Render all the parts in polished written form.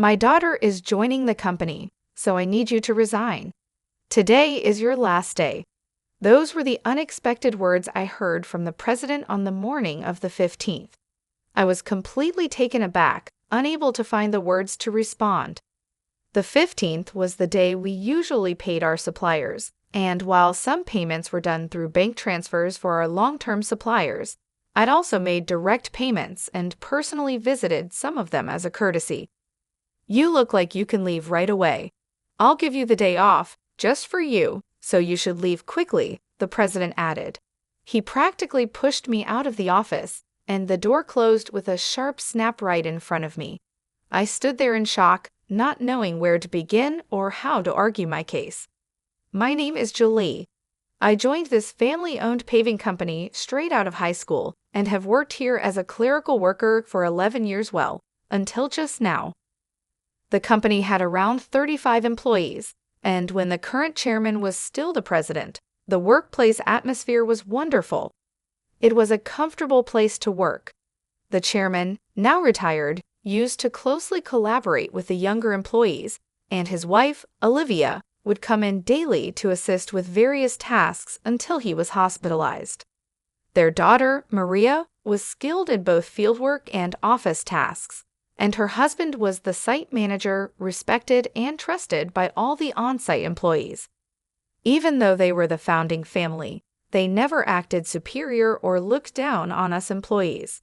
My daughter is joining the company, so I need you to resign. Today is your last day." Those were the unexpected words I heard from the president on the morning of the 15th. I was completely taken aback, unable to find the words to respond. The 15th was the day we usually paid our suppliers, and while some payments were done through bank transfers for our long-term suppliers, I'd also made direct payments and personally visited some of them as a courtesy. "You look like you can leave right away. I'll give you the day off, just for you, so you should leave quickly," the president added. He practically pushed me out of the office, and the door closed with a sharp snap right in front of me. I stood there in shock, not knowing where to begin or how to argue my case. My name is Julie. I joined this family-owned paving company straight out of high school and have worked here as a clerical worker for 11 years until just now. The company had around 35 employees, and when the current chairman was still the president, the workplace atmosphere was wonderful. It was a comfortable place to work. The chairman, now retired, used to closely collaborate with the younger employees, and his wife, Olivia, would come in daily to assist with various tasks until he was hospitalized. Their daughter, Maria, was skilled in both fieldwork and office tasks, and her husband was the site manager, respected and trusted by all the on-site employees. Even though they were the founding family, they never acted superior or looked down on us employees.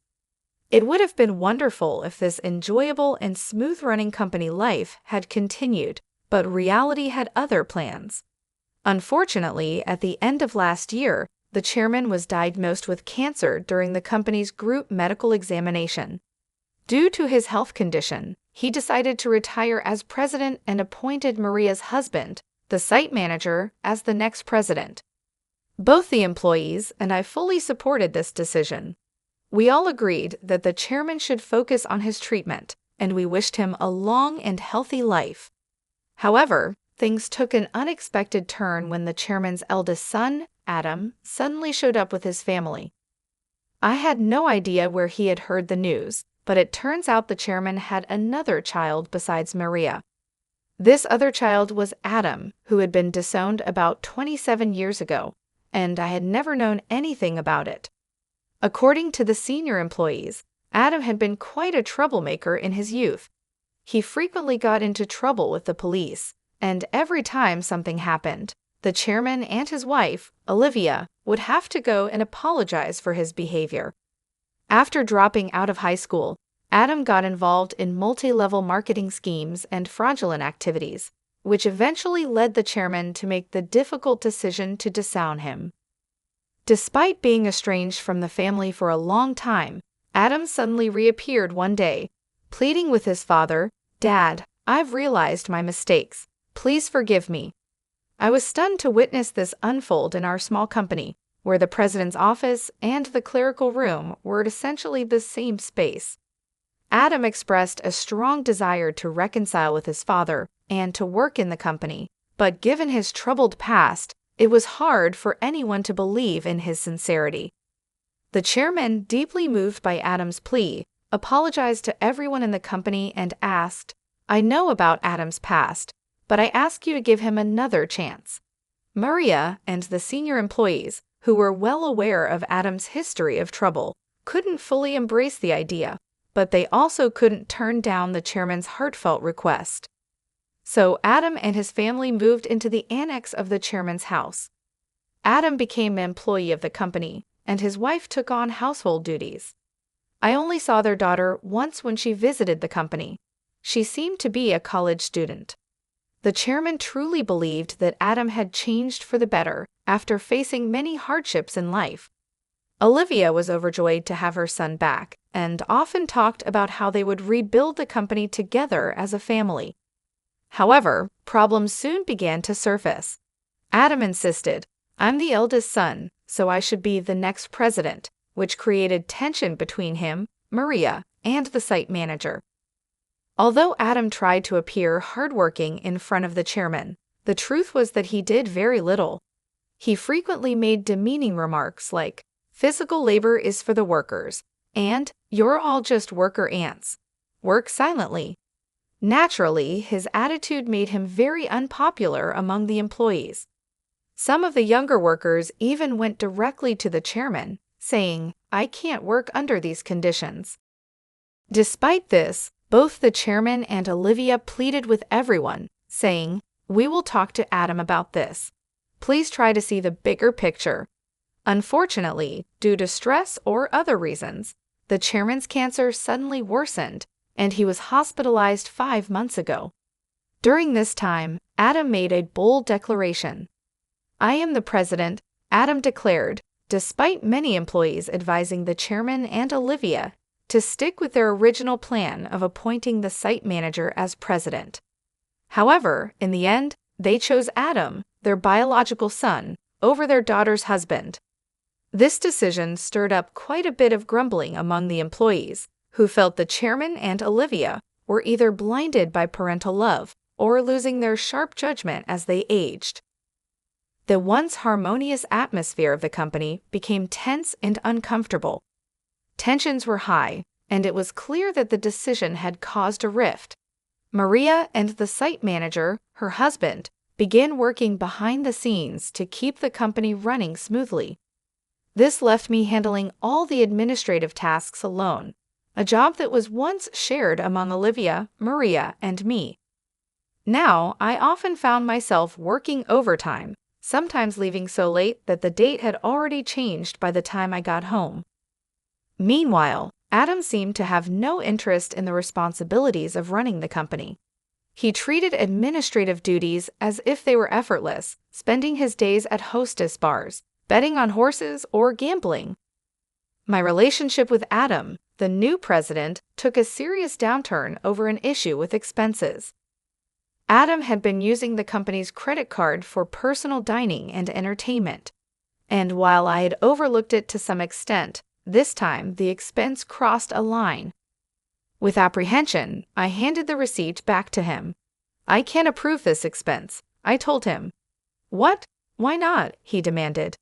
It would have been wonderful if this enjoyable and smooth-running company life had continued, but reality had other plans. Unfortunately, at the end of last year, the chairman was diagnosed with cancer during the company's group medical examination. Due to his health condition, he decided to retire as president and appointed Maria's husband, the site manager, as the next president. Both the employees and I fully supported this decision. We all agreed that the chairman should focus on his treatment, and we wished him a long and healthy life. However, things took an unexpected turn when the chairman's eldest son, Adam, suddenly showed up with his family. I had no idea where he had heard the news, but it turns out the chairman had another child besides Maria. This other child was Adam, who had been disowned about 27 years ago, and I had never known anything about it. According to the senior employees, Adam had been quite a troublemaker in his youth. He frequently got into trouble with the police, and every time something happened, the chairman and his wife, Olivia, would have to go and apologize for his behavior. After dropping out of high school, Adam got involved in multi-level marketing schemes and fraudulent activities, which eventually led the chairman to make the difficult decision to disown him. Despite being estranged from the family for a long time, Adam suddenly reappeared one day, pleading with his father, "Dad, I've realized my mistakes. Please forgive me." I was stunned to witness this unfold in our small company, where the president's office and the clerical room were essentially the same space. Adam expressed a strong desire to reconcile with his father and to work in the company, but given his troubled past, it was hard for anyone to believe in his sincerity. The chairman, deeply moved by Adam's plea, apologized to everyone in the company and asked, "I know about Adam's past, but I ask you to give him another chance." Maria and the senior employees, who were well aware of Adam's history of trouble, couldn't fully embrace the idea, but they also couldn't turn down the chairman's heartfelt request. So Adam and his family moved into the annex of the chairman's house. Adam became an employee of the company, and his wife took on household duties. I only saw their daughter once when she visited the company. She seemed to be a college student. The chairman truly believed that Adam had changed for the better after facing many hardships in life. Olivia was overjoyed to have her son back and often talked about how they would rebuild the company together as a family. However, problems soon began to surface. Adam insisted, "I'm the eldest son, so I should be the next president," which created tension between him, Maria, and the site manager. Although Adam tried to appear hardworking in front of the chairman, the truth was that he did very little. He frequently made demeaning remarks like, "Physical labor is for the workers," and "You're all just worker ants. Work silently." Naturally, his attitude made him very unpopular among the employees. Some of the younger workers even went directly to the chairman, saying, "I can't work under these conditions." Despite this, both the chairman and Olivia pleaded with everyone, saying, "We will talk to Adam about this. Please try to see the bigger picture." Unfortunately, due to stress or other reasons, the chairman's cancer suddenly worsened, and he was hospitalized 5 months ago. During this time, Adam made a bold declaration. "I am the president," Adam declared, despite many employees advising the chairman and Olivia to stick with their original plan of appointing the site manager as president. However, in the end, they chose Adam, their biological son, over their daughter's husband. This decision stirred up quite a bit of grumbling among the employees, who felt the chairman and Olivia were either blinded by parental love or losing their sharp judgment as they aged. The once harmonious atmosphere of the company became tense and uncomfortable. Tensions were high, and it was clear that the decision had caused a rift. Maria and the site manager, her husband, began working behind the scenes to keep the company running smoothly. This left me handling all the administrative tasks alone, a job that was once shared among Olivia, Maria, and me. Now, I often found myself working overtime, sometimes leaving so late that the date had already changed by the time I got home. Meanwhile, Adam seemed to have no interest in the responsibilities of running the company. He treated administrative duties as if they were effortless, spending his days at hostess bars, betting on horses, or gambling. My relationship with Adam, the new president, took a serious downturn over an issue with expenses. Adam had been using the company's credit card for personal dining and entertainment, and while I had overlooked it to some extent, this time the expense crossed a line. With apprehension, I handed the receipt back to him. "I can't approve this expense," I told him. "What? Why not?" he demanded.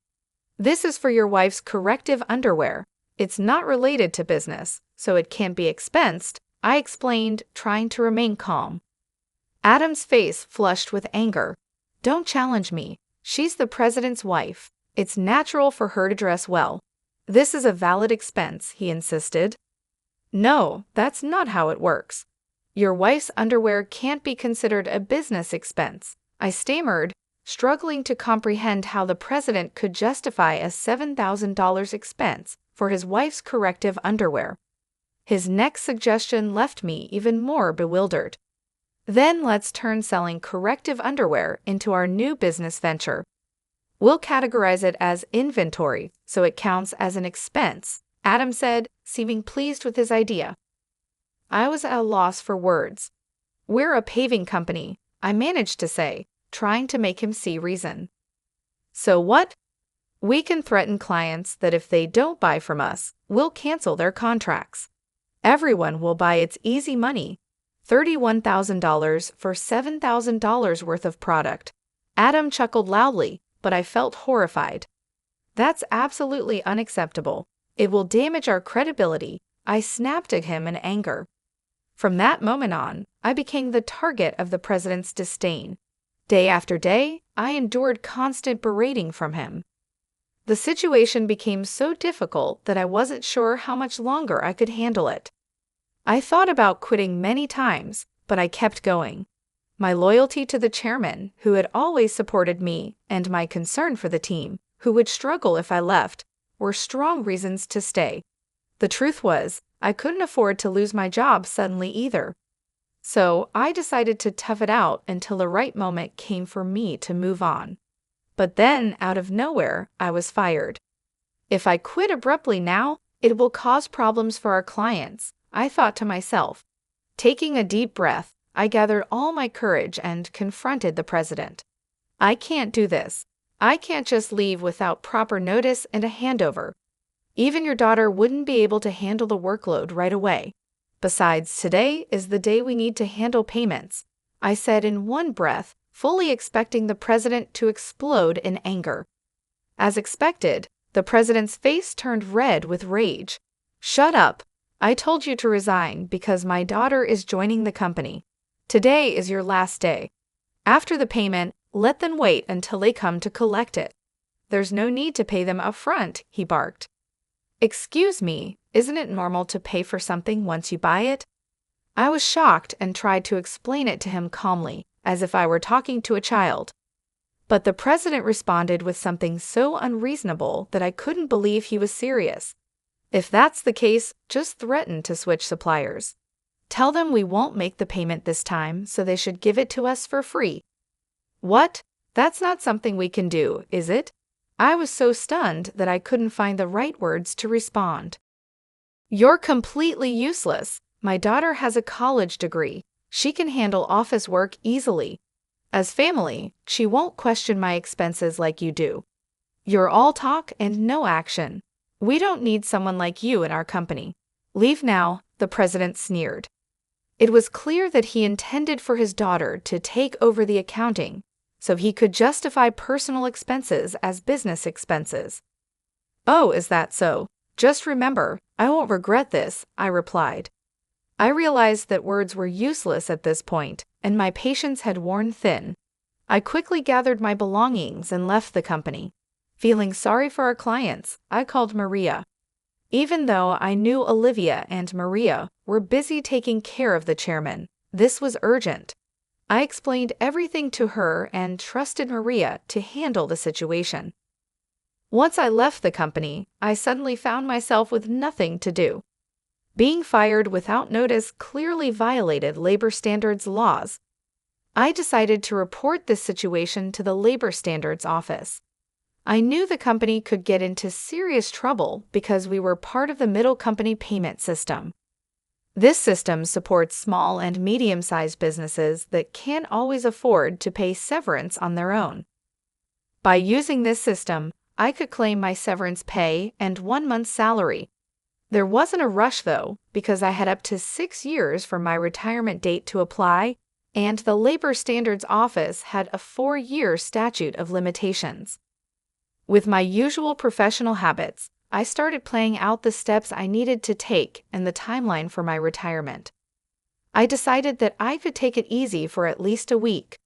"This is for your wife's corrective underwear. It's not related to business, so it can't be expensed," I explained, trying to remain calm. Adam's face flushed with anger. "Don't challenge me. She's the president's wife. It's natural for her to dress well. This is a valid expense," he insisted. "No, that's not how it works. Your wife's underwear can't be considered a business expense," I stammered, struggling to comprehend how the president could justify a $7,000 expense for his wife's corrective underwear. His next suggestion left me even more bewildered. "Then let's turn selling corrective underwear into our new business venture. We'll categorize it as inventory, so it counts as an expense," Adam said, seeming pleased with his idea. I was at a loss for words. "We're a paving company," I managed to say, trying to make him see reason. "So what? We can threaten clients that if they don't buy from us, we'll cancel their contracts. Everyone will buy It's easy money. $31,000 for $7,000 worth of product." Adam chuckled loudly, but I felt horrified. "That's absolutely unacceptable. It will damage our credibility," I snapped at him in anger. From that moment on, I became the target of the president's disdain. Day after day, I endured constant berating from him. The situation became so difficult that I wasn't sure how much longer I could handle it. I thought about quitting many times, but I kept going. My loyalty to the chairman, who had always supported me, and my concern for the team, who would struggle if I left, were strong reasons to stay. The truth was, I couldn't afford to lose my job suddenly either. So I decided to tough it out until the right moment came for me to move on. But then, out of nowhere, I was fired. If I quit abruptly now, it will cause problems for our clients, I thought to myself. Taking a deep breath, I gathered all my courage and confronted the president. "I can't do this. I can't just leave without proper notice and a handover. Even your daughter wouldn't be able to handle the workload right away. Besides, today is the day we need to handle payments," I said in one breath, fully expecting the president to explode in anger. As expected, the president's face turned red with rage. "Shut up. I told you to resign because my daughter is joining the company. Today is your last day. After the payment, let them wait until they come to collect it. There's no need to pay them upfront, he barked. Excuse me, isn't it normal to pay for something once you buy it? I was shocked and tried to explain it to him calmly, as if I were talking to a child. But the president responded with something so unreasonable that I couldn't believe he was serious. If that's the case, just threaten to switch suppliers. Tell them we won't make the payment this time, so they should give it to us for free. What? That's not something we can do, is it? I was so stunned that I couldn't find the right words to respond. You're completely useless. My daughter has a college degree. She can handle office work easily. As family, she won't question my expenses like you do. You're all talk and no action. We don't need someone like you in our company. Leave now, the president sneered. It was clear that he intended for his daughter to take over the accounting, so he could justify personal expenses as business expenses. Oh, is that so? Just remember, I won't regret this, I replied. I realized that words were useless at this point, and my patience had worn thin. I quickly gathered my belongings and left the company. Feeling sorry for our clients, I called Maria. Even though I knew Olivia and Maria were busy taking care of the chairman, this was urgent. I explained everything to her and trusted Maria to handle the situation. Once I left the company, I suddenly found myself with nothing to do. Being fired without notice clearly violated labor standards laws. I decided to report this situation to the Labor Standards Office. I knew the company could get into serious trouble because we were part of the middle company payment system. This system supports small and medium-sized businesses that can't always afford to pay severance on their own. By using this system, I could claim my severance pay and 1 month's salary. There wasn't a rush, though, because I had up to 6 years for my retirement date to apply, and the Labor Standards Office had a 4-year statute of limitations. With my usual professional habits, I started planning out the steps I needed to take and the timeline for my retirement. I decided that I could take it easy for at least a week.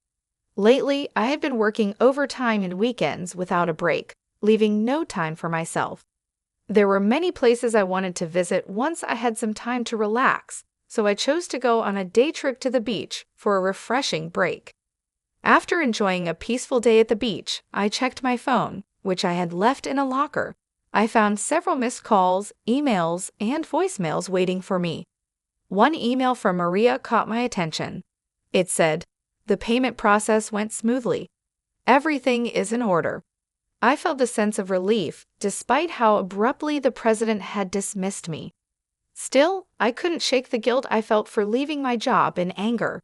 Lately, I had been working overtime and weekends without a break, leaving no time for myself. There were many places I wanted to visit once I had some time to relax, so I chose to go on a day trip to the beach for a refreshing break. After enjoying a peaceful day at the beach, I checked my phone, which I had left in a locker. I found several missed calls, emails, and voicemails waiting for me. One email from Maria caught my attention. It said, "The payment process went smoothly. Everything is in order." I felt a sense of relief, despite how abruptly the president had dismissed me. Still, I couldn't shake the guilt I felt for leaving my job in anger.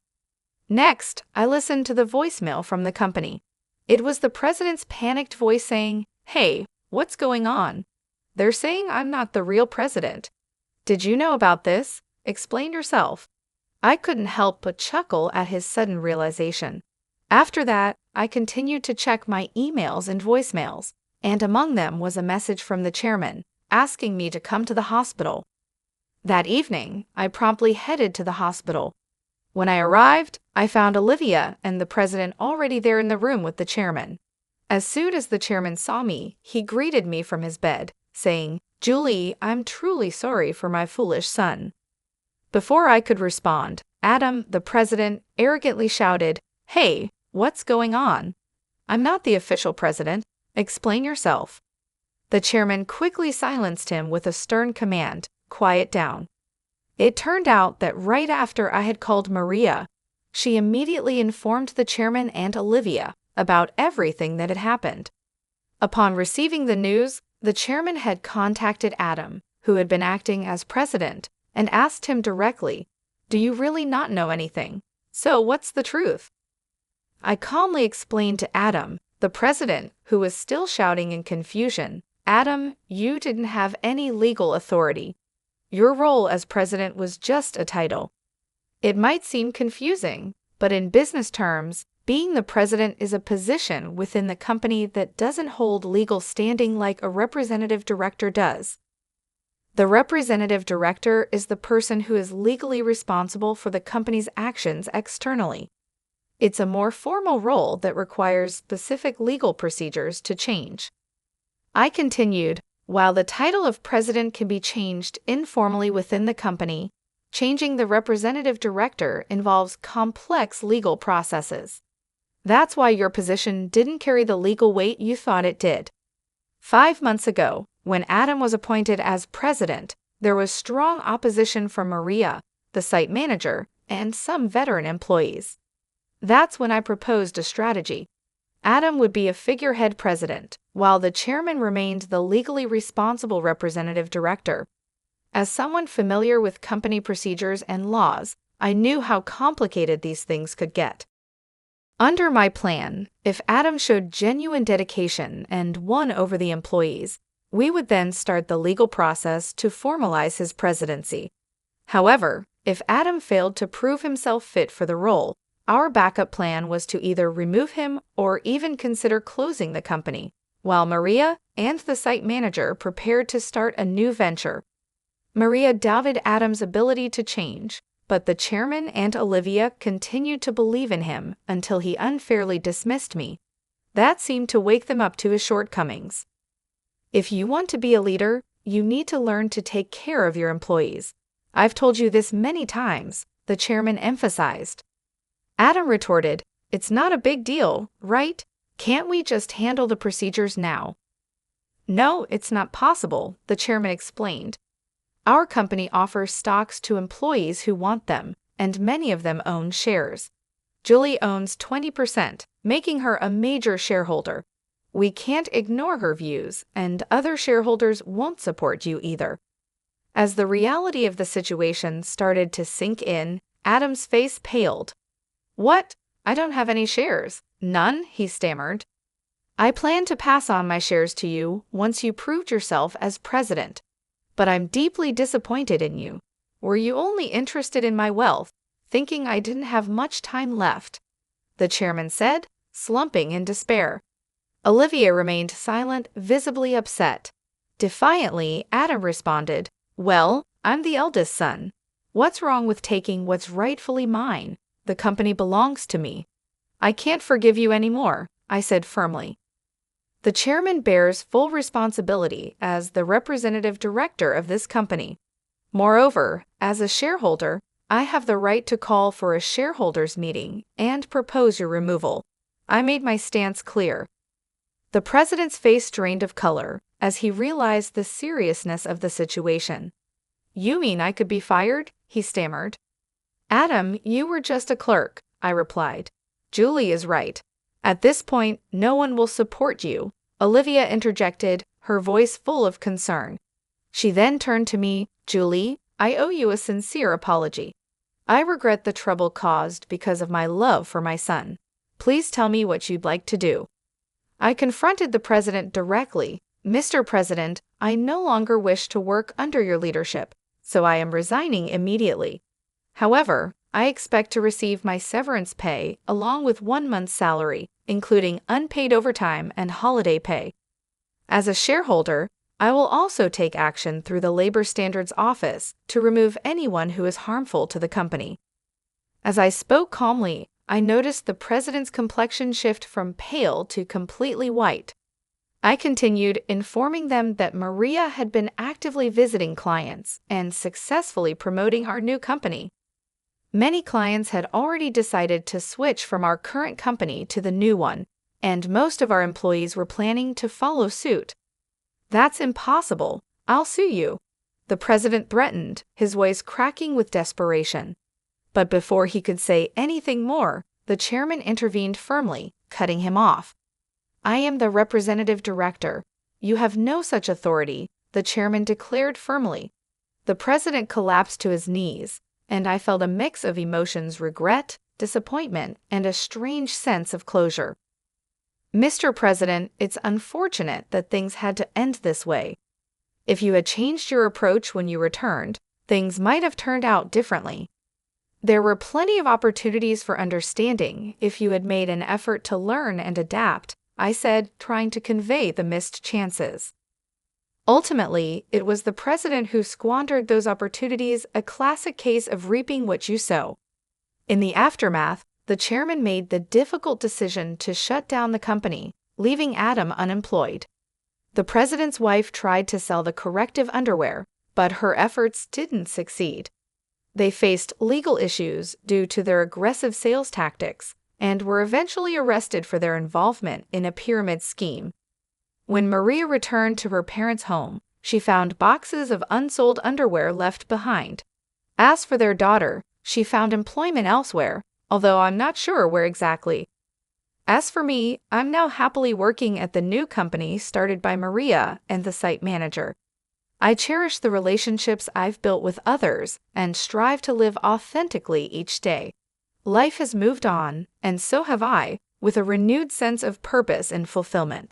Next, I listened to the voicemail from the company. It was the president's panicked voice saying, "Hey, what's going on? They're saying I'm not the real president. Did you know about this? Explain yourself." I couldn't help but chuckle at his sudden realization. After that, I continued to check my emails and voicemails, and among them was a message from the chairman, asking me to come to the hospital. That evening, I promptly headed to the hospital. When I arrived, I found Olivia and the president already there in the room with the chairman. As soon as the chairman saw me, he greeted me from his bed, saying, "Julie, I'm truly sorry for my foolish son." Before I could respond, Adam, the president, arrogantly shouted, "Hey, what's going on? I'm not the official president. Explain yourself." The chairman quickly silenced him with a stern command, "Quiet down." It turned out that right after I had called Maria, she immediately informed the chairman and Olivia about everything that had happened. Upon receiving the news, the chairman had contacted Adam, who had been acting as president, and asked him directly, "Do you really not know anything? So what's the truth?" I calmly explained to Adam, the president, who was still shouting in confusion, "Adam, you didn't have any legal authority. Your role as president was just a title." It might seem confusing, but in business terms, being the president is a position within the company that doesn't hold legal standing like a representative director does. The representative director is the person who is legally responsible for the company's actions externally. It's a more formal role that requires specific legal procedures to change. I continued, while the title of president can be changed informally within the company, changing the representative director involves complex legal processes. That's why your position didn't carry the legal weight you thought it did. 5 months ago, when Adam was appointed as president, there was strong opposition from Maria, the site manager, and some veteran employees. That's when I proposed a strategy. Adam would be a figurehead president, while the chairman remained the legally responsible representative director. As someone familiar with company procedures and laws, I knew how complicated these things could get. Under my plan, if Adam showed genuine dedication and won over the employees, we would then start the legal process to formalize his presidency. However, if Adam failed to prove himself fit for the role, our backup plan was to either remove him or even consider closing the company, while Maria and the site manager prepared to start a new venture. Maria doubted Adam's ability to change, but the chairman and Olivia continued to believe in him until he unfairly dismissed me. That seemed to wake them up to his shortcomings. If you want to be a leader, you need to learn to take care of your employees. I've told you this many times, the chairman emphasized. Adam retorted, "It's not a big deal, right? Can't we just handle the procedures now?" "No, it's not possible," the chairman explained. "Our company offers stocks to employees who want them, and many of them own shares. Julie owns 20%, making her a major shareholder. We can't ignore her views, and other shareholders won't support you either." As the reality of the situation started to sink in, Adam's face paled. "What? I don't have any shares." "None?" he stammered. "I plan to pass on my shares to you once you proved yourself as president. But I'm deeply disappointed in you. Were you only interested in my wealth, thinking I didn't have much time left?" the chairman said, slumping in despair. Olivia remained silent, visibly upset. Defiantly, Adam responded, "Well, I'm the eldest son. What's wrong with taking what's rightfully mine? The company belongs to me." "I can't forgive you anymore," I said firmly. The chairman bears full responsibility as the representative director of this company. Moreover, as a shareholder, I have the right to call for a shareholders' meeting and propose your removal. I made my stance clear. The president's face drained of color as he realized the seriousness of the situation. "You mean I could be fired?" he stammered. "Adam, you were just a clerk," I replied. "Julie is right. At this point, no one will support you," Olivia interjected, her voice full of concern. She then turned to me, "Julie, I owe you a sincere apology. I regret the trouble caused because of my love for my son. Please tell me what you'd like to do." I confronted the president directly. "Mr. President, I no longer wish to work under your leadership, so I am resigning immediately. However, I expect to receive my severance pay along with 1 month's salary, including unpaid overtime and holiday pay. As a shareholder, I will also take action through the Labor Standards Office to remove anyone who is harmful to the company." As I spoke calmly, I noticed the president's complexion shift from pale to completely white. I continued, informing them that Maria had been actively visiting clients and successfully promoting our new company. Many clients had already decided to switch from our current company to the new one, and most of our employees were planning to follow suit. "That's impossible. I'll sue you," the president threatened, his voice cracking with desperation. But before he could say anything more, the chairman intervened firmly, cutting him off. "I am the representative director. You have no such authority," the chairman declared firmly. The president collapsed to his knees, and I felt a mix of emotions: regret, disappointment, and a strange sense of closure. "Mr. President, it's unfortunate that things had to end this way. If you had changed your approach when you returned, things might have turned out differently. There were plenty of opportunities for understanding if you had made an effort to learn and adapt," I said, trying to convey the missed chances. Ultimately, it was the president who squandered those opportunities, a classic case of reaping what you sow. In the aftermath, the chairman made the difficult decision to shut down the company, leaving Adam unemployed. The president's wife tried to sell the corrective underwear, but her efforts didn't succeed. They faced legal issues due to their aggressive sales tactics and were eventually arrested for their involvement in a pyramid scheme. When Maria returned to her parents' home, she found boxes of unsold underwear left behind. As for their daughter, she found employment elsewhere, although I'm not sure where exactly. As for me, I'm now happily working at the new company started by Maria and the site manager. I cherish the relationships I've built with others and strive to live authentically each day. Life has moved on, and so have I, with a renewed sense of purpose and fulfillment.